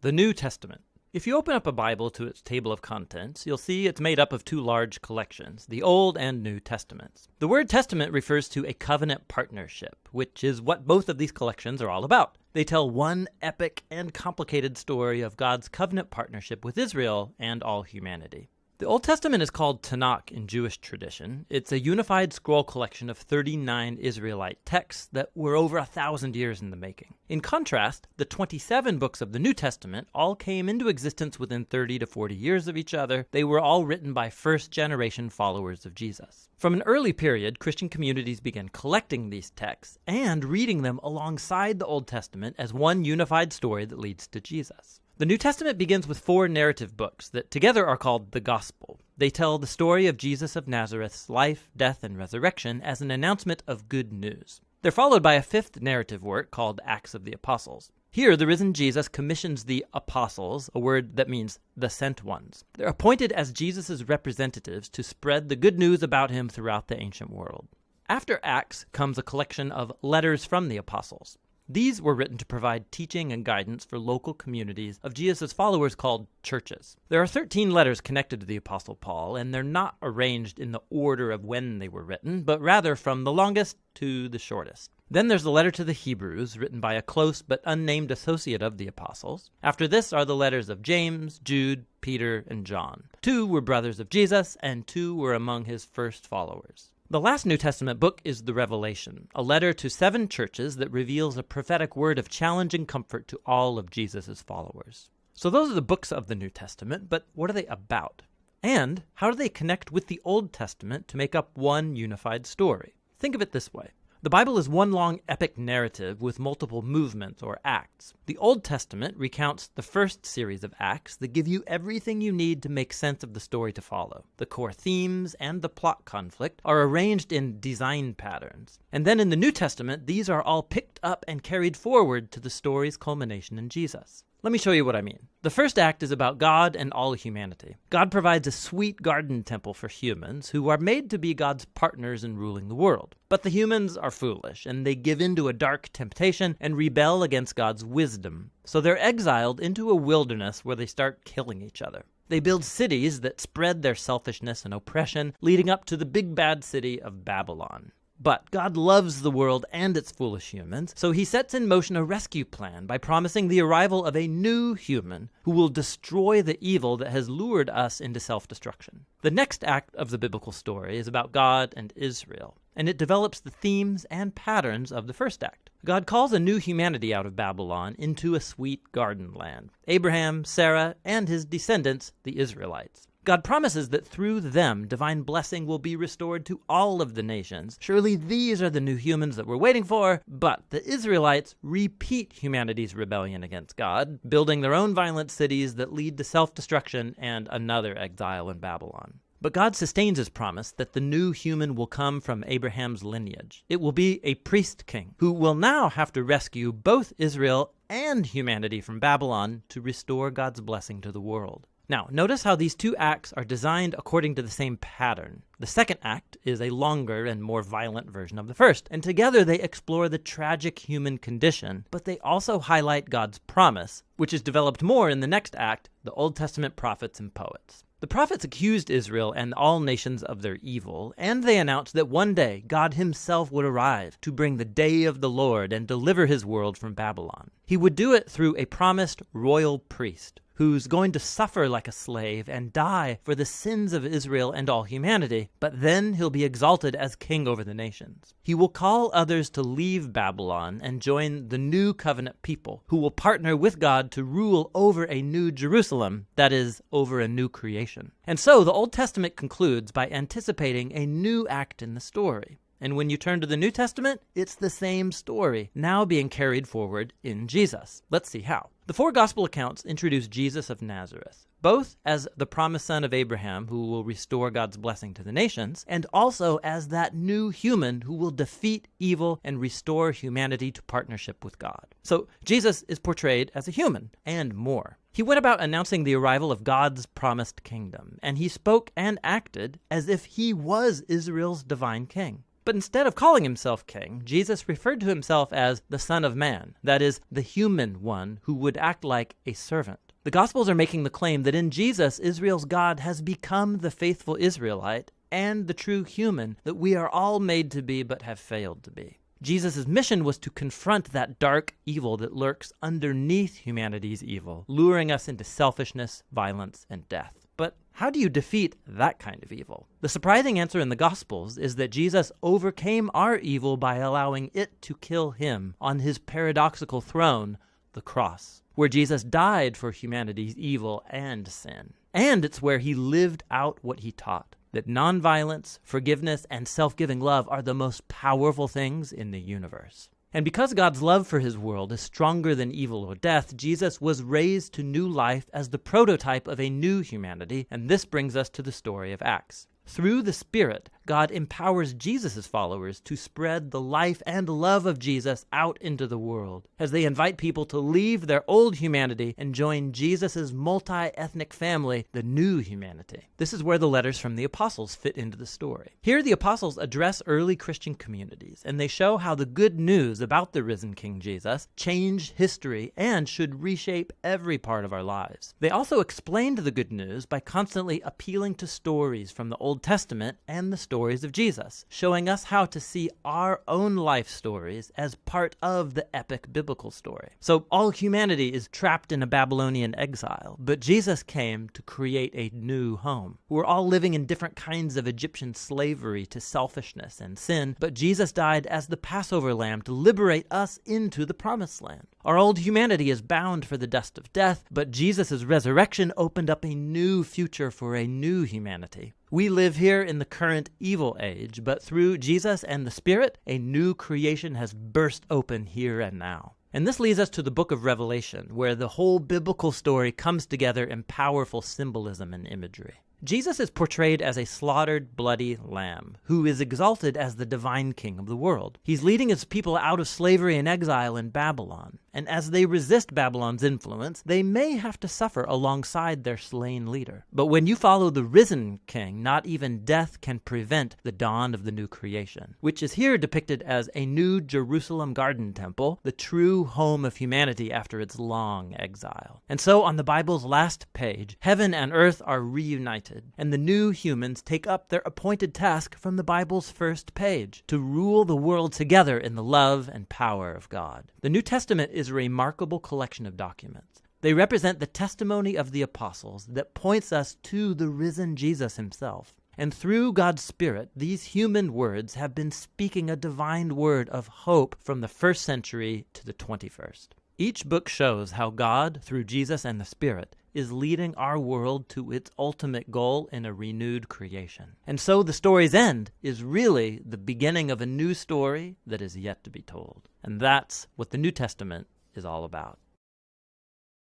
The New Testament. If you open up a Bible to its table of contents, you'll see it's made up of two large collections, the Old and New Testaments. The word testament refers to a covenant partnership, which is what both of these collections are all about. They tell one epic and complicated story of God's covenant partnership with Israel and all humanity. The Old Testament is called Tanakh in Jewish tradition. It's a unified scroll collection of 39 Israelite texts that were over 1,000 years in the making. In contrast, the 27 books of the New Testament all came into existence within 30 to 40 years of each other. They were all written by first-generation followers of Jesus. From an early period, Christian communities began collecting these texts and reading them alongside the Old Testament as one unified story that leads to Jesus. The New Testament begins with 4 narrative books that together are called the Gospel. They tell the story of Jesus of Nazareth's life, death, and resurrection as an announcement of good news. They're followed by a 5th narrative work called Acts of the Apostles. Here, the risen Jesus commissions the apostles, a word that means the sent ones. They're appointed as Jesus' representatives to spread the good news about him throughout the ancient world. After Acts comes a collection of letters from the apostles. These were written to provide teaching and guidance for local communities of Jesus' followers called churches. There are 13 letters connected to the Apostle Paul, and they're not arranged in the order of when they were written, but rather from the longest to the shortest. Then there's the letter to the Hebrews, written by a close but unnamed associate of the apostles. After this are the letters of James, Jude, Peter, and John. 2 were brothers of Jesus, and 2 were among his first followers. The last New Testament book is the Revelation, a letter to 7 churches that reveals a prophetic word of challenge and comfort to all of Jesus' followers. So those are the books of the New Testament, but what are they about? And how do they connect with the Old Testament to make up one unified story? Think of it this way. The Bible is one long epic narrative with multiple movements or acts. The Old Testament recounts the first series of acts that give you everything you need to make sense of the story to follow. The core themes and the plot conflict are arranged in design patterns. And then in the New Testament, these are all picked up and carried forward to the story's culmination in Jesus. Let me show you what I mean. The first act is about God and all humanity. God provides a sweet garden temple for humans who are made to be God's partners in ruling the world. But the humans are foolish, and they give in to a dark temptation and rebel against God's wisdom. So they're exiled into a wilderness where they start killing each other. They build cities that spread their selfishness and oppression, leading up to the big bad city of Babylon. But God loves the world and its foolish humans, so he sets in motion a rescue plan by promising the arrival of a new human who will destroy the evil that has lured us into self-destruction. The next act of the biblical story is about God and Israel, and it develops the themes and patterns of the first act. God calls a new humanity out of Babylon into a sweet garden land. Abraham, Sarah, and his descendants, the Israelites. God promises that through them, divine blessing will be restored to all of the nations. Surely these are the new humans that we're waiting for, but the Israelites repeat humanity's rebellion against God, building their own violent cities that lead to self-destruction and another exile in Babylon. But God sustains his promise that the new human will come from Abraham's lineage. It will be a priest king who will now have to rescue both Israel and humanity from Babylon to restore God's blessing to the world. Now, notice how these 2 acts are designed according to the same pattern. The second act is a longer and more violent version of the first, and together they explore the tragic human condition, but they also highlight God's promise, which is developed more in the next act, the Old Testament prophets and poets. The prophets accused Israel and all nations of their evil, and they announced that one day God himself would arrive to bring the day of the Lord and deliver his world from Babylon. He would do it through a promised royal priest who's going to suffer like a slave and die for the sins of Israel and all humanity, but then he'll be exalted as king over the nations. He will call others to leave Babylon and join the new covenant people who will partner with God to rule over a new Jerusalem, that is, over a new creation. And so the Old Testament concludes by anticipating a new act in the story. And when you turn to the New Testament, it's the same story, now being carried forward in Jesus. Let's see how. The 4 gospel accounts introduce Jesus of Nazareth, both as the promised son of Abraham who will restore God's blessing to the nations, and also as that new human who will defeat evil and restore humanity to partnership with God. So Jesus is portrayed as a human, and more. He went about announcing the arrival of God's promised kingdom, and he spoke and acted as if he was Israel's divine king. But instead of calling himself king, Jesus referred to himself as the Son of Man, that is, the human one who would act like a servant. The Gospels are making the claim that in Jesus, Israel's God has become the faithful Israelite and the true human that we are all made to be but have failed to be. Jesus' mission was to confront that dark evil that lurks underneath humanity's evil, luring us into selfishness, violence, and death. But how do you defeat that kind of evil? The surprising answer in the Gospels is that Jesus overcame our evil by allowing it to kill him on his paradoxical throne, the cross, where Jesus died for humanity's evil and sin. And it's where he lived out what he taught, that nonviolence, forgiveness, and self-giving love are the most powerful things in the universe. And because God's love for his world is stronger than evil or death, Jesus was raised to new life as the prototype of a new humanity, and this brings us to the story of Acts. Through the Spirit, God empowers Jesus' followers to spread the life and love of Jesus out into the world as they invite people to leave their old humanity and join Jesus' multi-ethnic family, the new humanity. This is where the letters from the apostles fit into the story. Here the apostles address early Christian communities, and they show how the good news about the risen King Jesus changed history and should reshape every part of our lives. They also explained the good news by constantly appealing to stories from the Old Testament and the stories of Jesus, showing us how to see our own life stories as part of the epic biblical story. So all humanity is trapped in a Babylonian exile, but Jesus came to create a new home. We're all living in different kinds of Egyptian slavery to selfishness and sin, but Jesus died as the Passover lamb to liberate us into the promised land. Our old humanity is bound for the dust of death, but Jesus' resurrection opened up a new future for a new humanity. We live here in the current evil age, but through Jesus and the Spirit, a new creation has burst open here and now. And this leads us to the book of Revelation, where the whole biblical story comes together in powerful symbolism and imagery. Jesus is portrayed as a slaughtered, bloody lamb, who is exalted as the divine king of the world. He's leading his people out of slavery and exile in Babylon, and as they resist Babylon's influence, they may have to suffer alongside their slain leader. But when you follow the risen king, not even death can prevent the dawn of the new creation, which is here depicted as a new Jerusalem garden temple, the true home of humanity after its long exile. And so on the Bible's last page, heaven and earth are reunited, and the new humans take up their appointed task from the Bible's first page, to rule the world together in the love and power of God. The New Testament is a remarkable collection of documents. They represent the testimony of the apostles that points us to the risen Jesus himself. And through God's Spirit, these human words have been speaking a divine word of hope from the 1st century to the 21st. Each book shows how God, through Jesus and the Spirit, is leading our world to its ultimate goal in a renewed creation. And so the story's end is really the beginning of a new story that is yet to be told. And that's what the New Testament is all about.